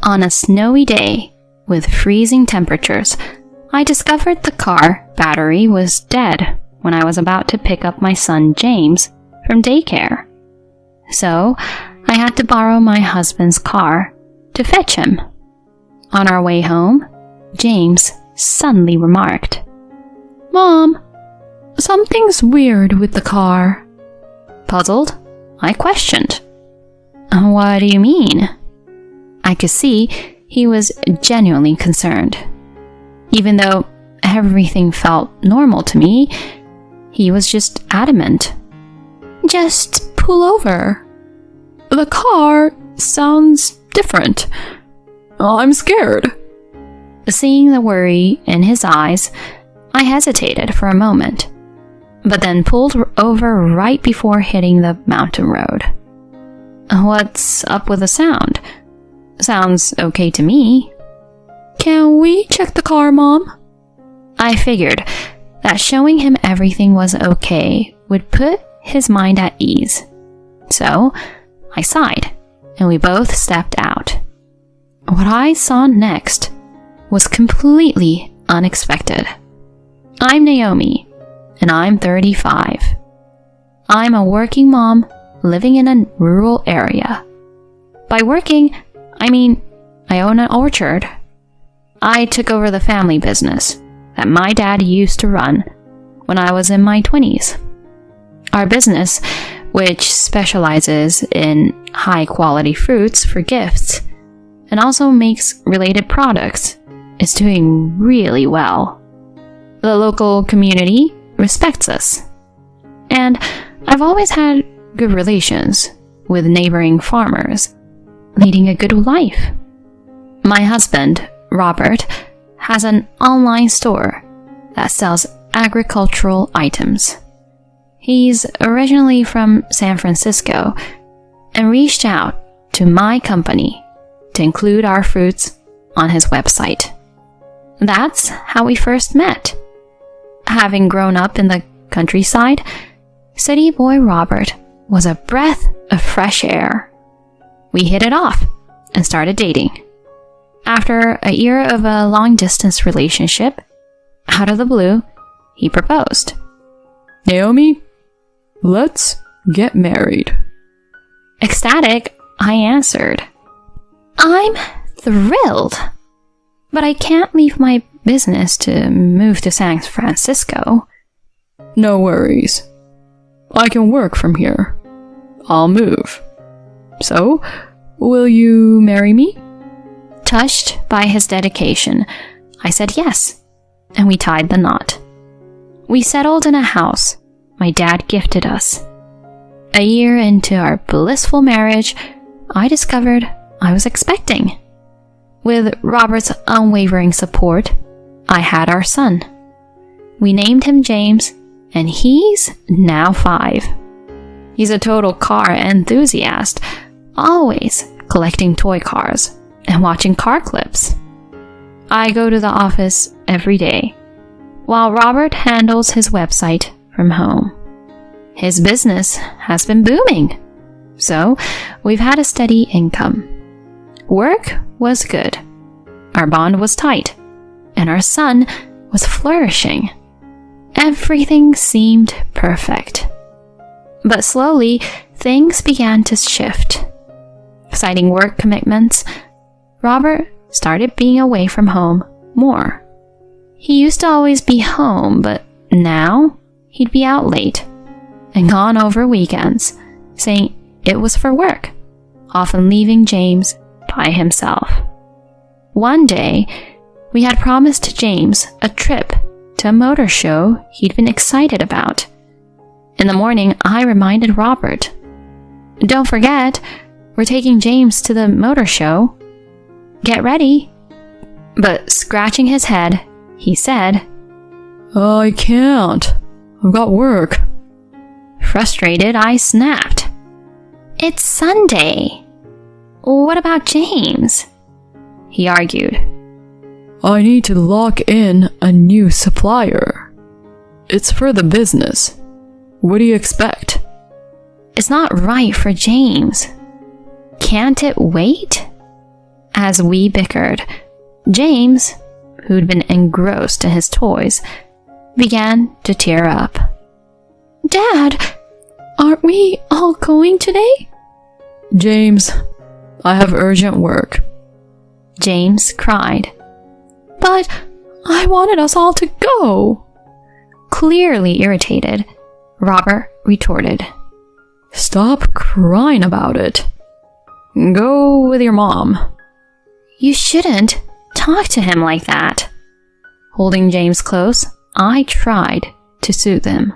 On a snowy day, with freezing temperatures, I discovered the car battery was dead when I was about to pick up my son James from daycare. So, I had to borrow my husband's car to fetch him. On our way home, James suddenly remarked, "Mom, something's weird with the car." Puzzled, I questioned, "What do you mean?" I could see he was genuinely concerned. Even though everything felt normal to me, he was just adamant. "Just pull over. The car sounds different. I'm scared." Seeing the worry in his eyes, I hesitated for a moment, but then pulled over right before hitting the mountain road. "What's up with the sound? Sounds okay to me." "Can we check the car, Mom?" I figured that showing him everything was okay would put his mind at ease. So, I sighed, and we both stepped out. What I saw next was completely unexpected. I'm Naomi, and I'm 35. I'm a working mom living in a rural area. By working, I mean I own an orchard. I took over the family business that my dad used to run when I was in my 20s. Our business, which specializes in high-quality fruits for gifts and also makes related products, is doing really well. The local community respects us, and I've always had good relations with neighboring farmers, leading a good life. My husband, Robert, has an online store that sells agricultural items. He's originally from San Francisco and reached out to my company to include our fruits on his website. That's how we first met. Having grown up in the countryside, city boy Robert was a breath of fresh air. We hit it off and started dating. After a year of a long-distance relationship, out of the blue, he proposed. "Naomi, let's get married." Ecstatic, I answered, "I'm thrilled, but I can't leave my business to move to San Francisco." "No worries. I can work from here. I'll move. So, will you marry me?" Touched by his dedication, I said yes, and we tied the knot. We settled in a house my dad gifted us. A year into our blissful marriage, I discovered I was expecting. With Robert's unwavering support, I had our son. We named him James, and he's now 5. He's a total car enthusiast, always collecting toy cars and watching car clips. I go to the office every day, while Robert handles his website from home. His business has been booming, so we've had a steady income. Work was good, our bond was tight, and our son was flourishing. Everything seemed perfect. But slowly, things began to shift. Citing work commitments, Robert started being away from home more. He used to always be home, but now he'd be out late and gone over weekends, saying it was for work, often leaving James by himself. One day, we had promised James a trip to a motor show he'd been excited about. In the morning, I reminded Robert, "Don't forget, we're taking James to the motor show. Get ready." But scratching his head, he said, "I can't. I've got work." Frustrated, I snapped, "It's Sunday. What about James?" He argued, "I need to lock in a new supplier. It's for the business. What do you expect?" "It's not right for James. Can't it wait?" As we bickered, James, who'd been engrossed in his toys, began to tear up. "Dad, aren't we all going today?" "James, I have urgent work," James cried. "But I wanted us all to go." Clearly irritated, Robert retorted. "Stop crying about it. Go with your mom." "You shouldn't talk to him like that." Holding James close, I tried to soothe him.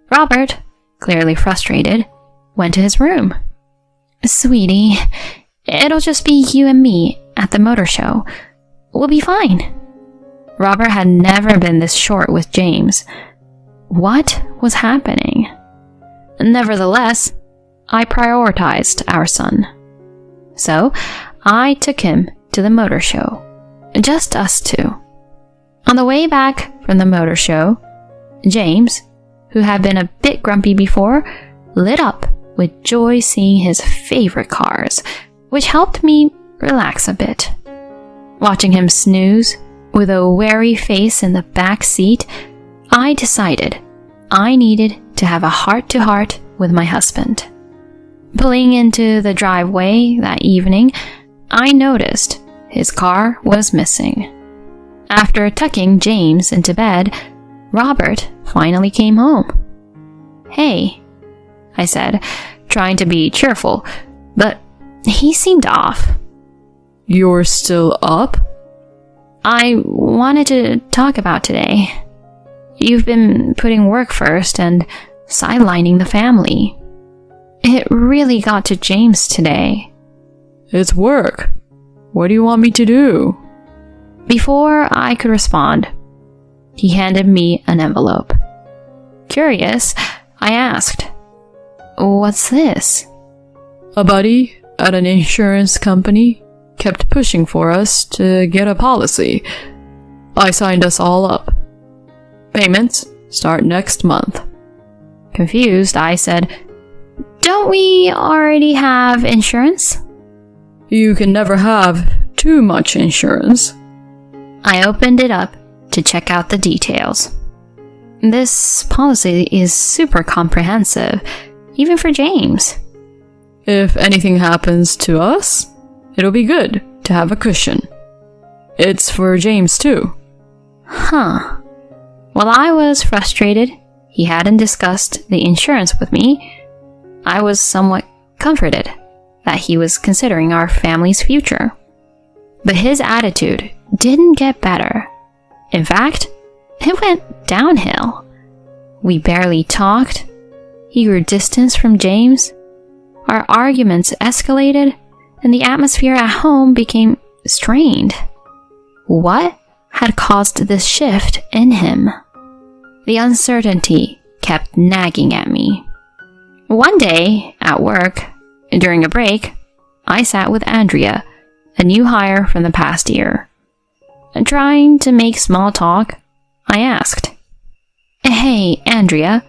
Robert, clearly frustrated, went to his room. "Sweetie, it'll just be you and me at the motor show. We'll be fine." Robert had never been this short with James. What was happening? Nevertheless, I prioritized our son. So, I took him to the motor show. Just us two. On the way back from the motor show, James, who had been a bit grumpy before, lit up with joy seeing his favorite cars, which helped me relax a bit. Watching him snooze with a wary face in the back seat, I decided I needed to have a heart-to-heart with my husband. Pulling into the driveway that evening, I noticed his car was missing. After tucking James into bed, Robert finally came home. "Hey," I said, trying to be cheerful, but he seemed off. "You're still up?" "I wanted to talk about today. You've been putting work first and sidelining the family. It really got to James today." "It's work. What do you want me to do?" Before I could respond, he handed me an envelope. Curious, I asked, "What's this?" "A buddy at an insurance company kept pushing for us to get a policy. I signed us all up. Payments start next month." Confused, I said, "Don't we already have insurance?" "You can never have too much insurance." I opened it up to check out the details. This policy is super comprehensive, even for James. "If anything happens to us, it'll be good to have a cushion. It's for James too." Huh. While I was frustrated he hadn't discussed the insurance with me, I was somewhat comforted that he was considering our family's future. But his attitude didn't get better. In fact, it went downhill. We barely talked. He grew distance from James. Our arguments escalated, and the atmosphere at home became strained. What had caused this shift in him? The uncertainty kept nagging at me. One day, at work, during a break, I sat with Andrea, a new hire from the past year. Trying to make small talk, I asked, "Hey, Andrea,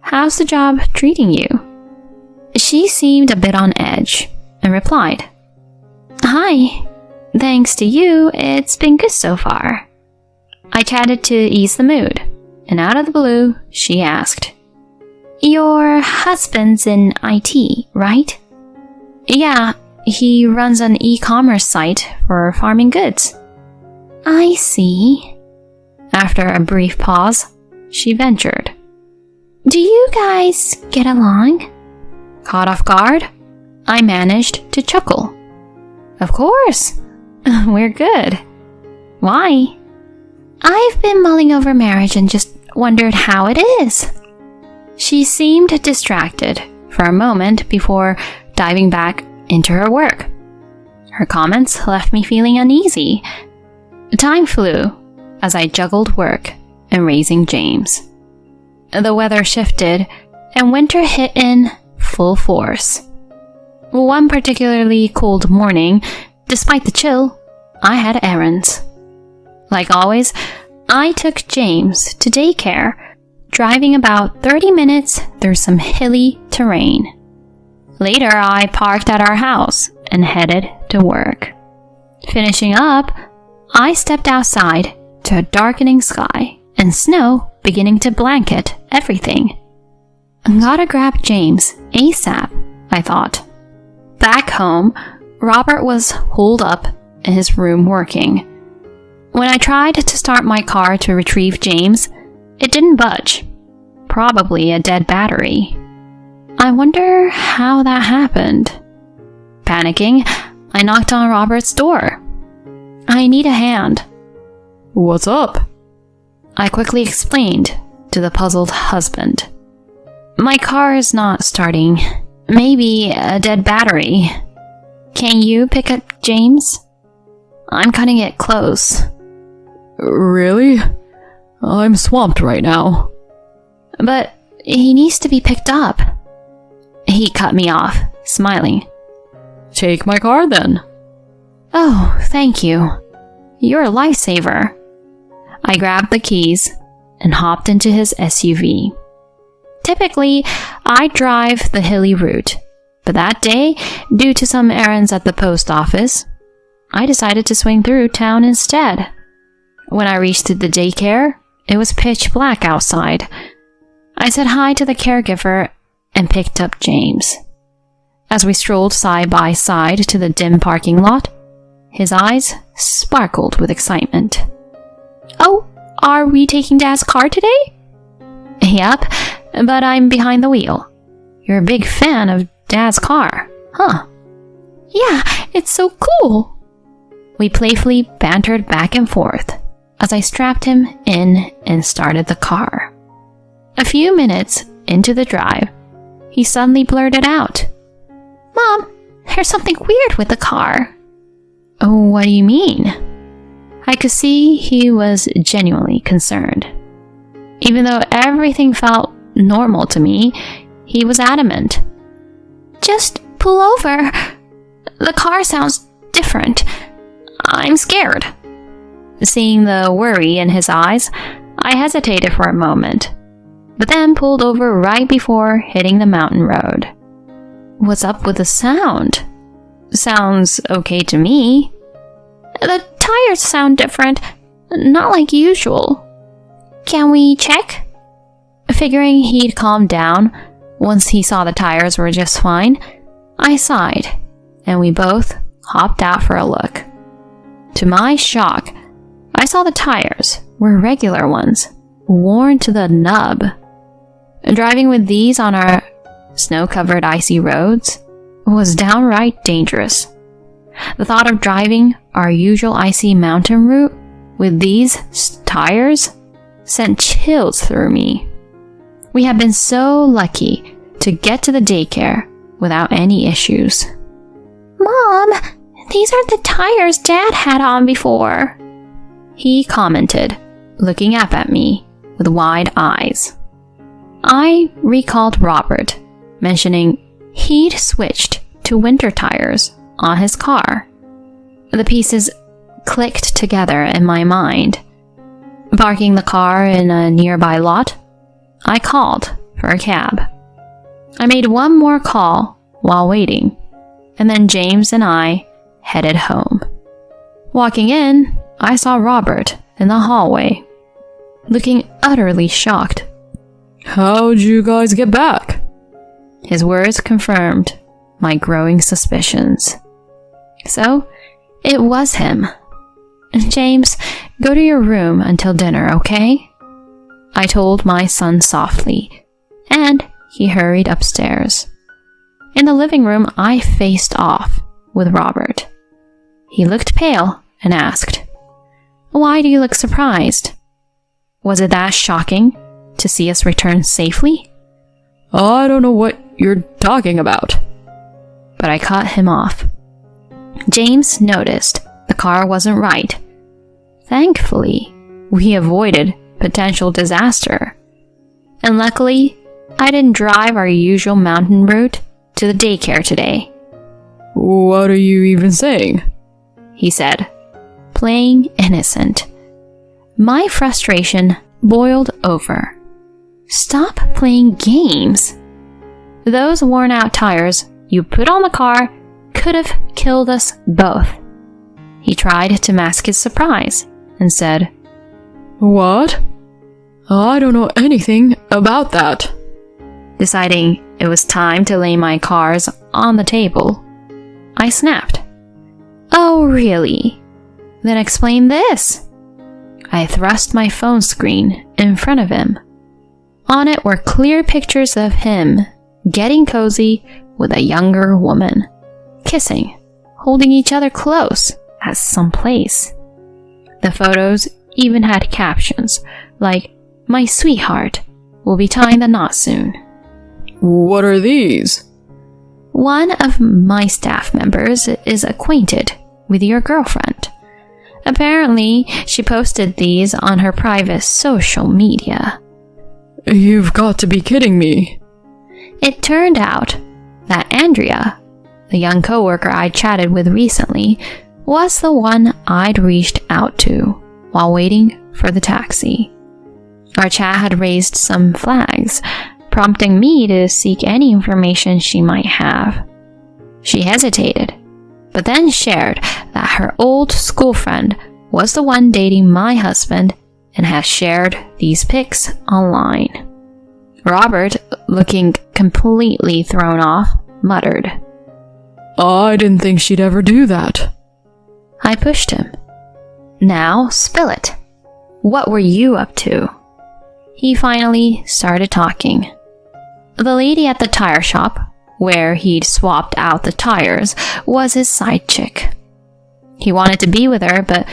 how's the job treating you?" She seemed a bit on edge and replied, "Hi, thanks to you, it's been good so far." I chatted to ease the mood, and out of the blue, she asked, "Your husband's in IT, right?" "Yeah, he runs an e-commerce site for farming goods." "I see." After a brief pause, she ventured, "Do you guys get along?" Caught off guard, I managed to chuckle. "Of course, we're good. Why?" "I've been mulling over marriage and just wondered how it is." She seemed distracted for a moment before diving back into her work. Her comments left me feeling uneasy. Time flew as I juggled work and raising James. The weather shifted and winter hit in full force. One particularly cold morning, despite the chill, I had errands. Like always, I took James to daycare, driving about 30 minutes through some hilly terrain. Later, I parked at our house and headed to work. Finishing up, I stepped outside to a darkening sky and snow beginning to blanket everything. Gotta grab James ASAP, I thought. Back home, Robert was holed up in his room working. When I tried to start my car to retrieve James, it didn't budge. Probably a dead battery. I wonder how that happened. Panicking, I knocked on Robert's door. I need a hand. What's up? I quickly explained to the puzzled husband. My car is not starting. Maybe a dead battery. Can you pick up James? I'm cutting it close. Really? I'm swamped right now. But he needs to be picked up. He cut me off, smiling. Take my car then. Oh, thank you. You're a lifesaver. I grabbed the keys and hopped into his SUV. Typically, I drive the hilly route, but that day, due to some errands at the post office, I decided to swing through town instead. When I reached the daycare, it was pitch black outside. I said hi to the caregiver and picked up James. As we strolled side by side to the dim parking lot, his eyes sparkled with excitement. Oh, are we taking Dad's car today? Yep, but I'm behind the wheel. You're a big fan of Dad's car, huh? Yeah, it's so cool. We playfully bantered back and forth as I strapped him in and started the car. A few minutes into the drive, he suddenly blurted out, Mom, there's something weird with the car. Oh, what do you mean? I could see he was genuinely concerned. Even though everything felt normal to me, he was adamant. Just pull over. The car sounds different. I'm scared. Seeing the worry in his eyes, I hesitated for a moment, but then pulled over right before hitting the mountain road. What's up with the sound? Sounds okay to me. The tires sound different, not like usual. Can we check? Figuring he'd calm down once he saw the tires were just fine, I sighed, and we both hopped out for a look. To my shock, I saw the tires were regular ones, worn to the nub. Driving with these on our snow-covered icy roads was downright dangerous. The thought of driving our usual icy mountain route with these tires sent chills through me. We had been so lucky to get to the daycare without any issues. Mom, these aren't the tires Dad had on before, he commented, looking up at me with wide eyes. I recalled Robert mentioning he'd switched to winter tires on his car. The pieces clicked together in my mind. Parking the car in a nearby lot, I called for a cab. I made one more call while waiting, and then James and I headed home. Walking in, I saw Robert in the hallway, looking utterly shocked. How'd you guys get back? His words confirmed my growing suspicions. So, it was him. James, go to your room until dinner, okay? I told my son softly, and he hurried upstairs. In the living room, I faced off with Robert. He looked pale and asked, Why do you look surprised? Was it that shocking to see us return safely? I don't know what you're talking about. But I cut him off. James noticed the car wasn't right. Thankfully, we avoided potential disaster. And luckily, I didn't drive our usual mountain route to the daycare today. What are you even saying? He said, playing innocent. My frustration boiled over. Stop playing games. Those worn-out tires you put on the car could have killed us both. He tried to mask his surprise and said, "What? I don't know anything about that." Deciding it was time to lay my cards on the table, I snapped, "Oh, really? Then explain this." I thrust my phone screen in front of him. On it were clear pictures of him getting cozy with a younger woman, kissing, holding each other close at some place. The photos even had captions like, "My sweetheart will be tying the knot soon." "What are these?" "One of my staff members is acquainted with your girlfriend. Apparently, she posted these on her private social media." "You've got to be kidding me." It turned out that Andrea, the young coworker I chatted with recently, was the one I'd reached out to while waiting for the taxi. Our chat had raised some flags, prompting me to seek any information she might have. She hesitated, but then shared that her old school friend was the one dating my husband and has shared these pics online. Robert, looking completely thrown off, muttered, "I didn't think she'd ever do that." I pushed him. "Now spill it. What were you up to?" He finally started talking. The lady at the tire shop, where he'd swapped out the tires, was his side chick. He wanted to be with her, but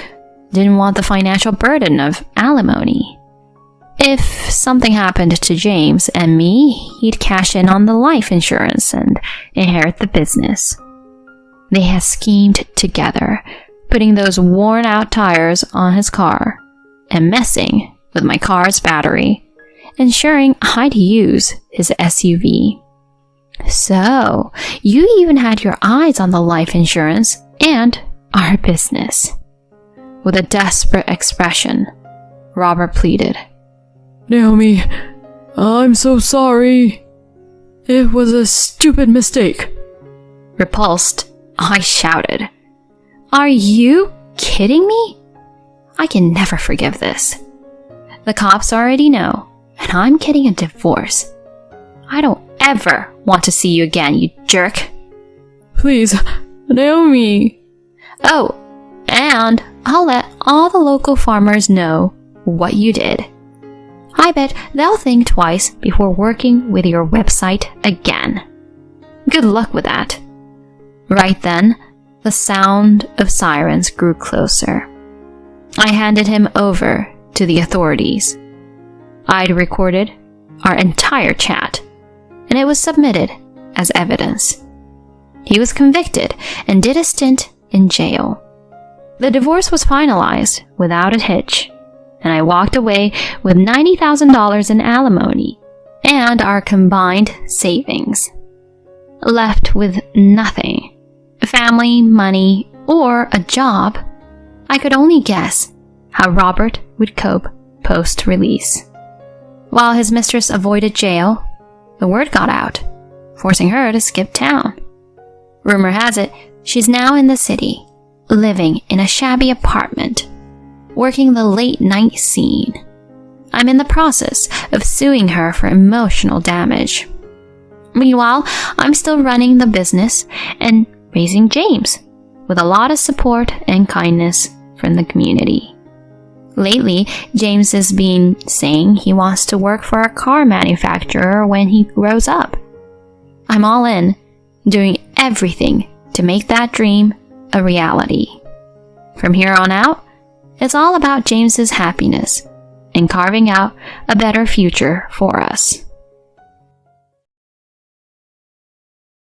didn't want the financial burden of alimony. If something happened to James and me, he'd cash in on the life insurance and inherit the business. They had schemed together, putting those worn-out tires on his car and messing with my car's battery, ensuring I'd use his SUV. "So, you even had your eyes on the life insurance and our business." With a desperate expression, Robert pleaded, "Naomi, I'm so sorry. It was a stupid mistake." Repulsed, I shouted, "Are you kidding me? I can never forgive this. The cops already know, and I'm getting a divorce. I don't ever want to see you again, you jerk." "Please, Naomi." "Oh, and I'll let all the local farmers know what you did. I bet they'll think twice before working with your website again. Good luck with that." Right then, the sound of sirens grew closer. I handed him over to the authorities. I'd recorded our entire chat, and it was submitted as evidence. He was convicted and did a stint in jail. The divorce was finalized without a hitch, and I walked away with $90,000 in alimony and our combined savings. Left with nothing, family, money, or a job. I could only guess how Robert would cope post-release. While his mistress avoided jail, the word got out, forcing her to skip town. Rumor has it she's now in the city, living in a shabby apartment, working the late-night scene. I'm in the process of suing her for emotional damage. Meanwhile, I'm still running the business and raising James, with a lot of support and kindness from the community. Lately, James has been saying he wants to work for a car manufacturer when he grows up. I'm all in, doing everything to make that dream a reality. From here on out, it's all about James's happiness and carving out a better future for us.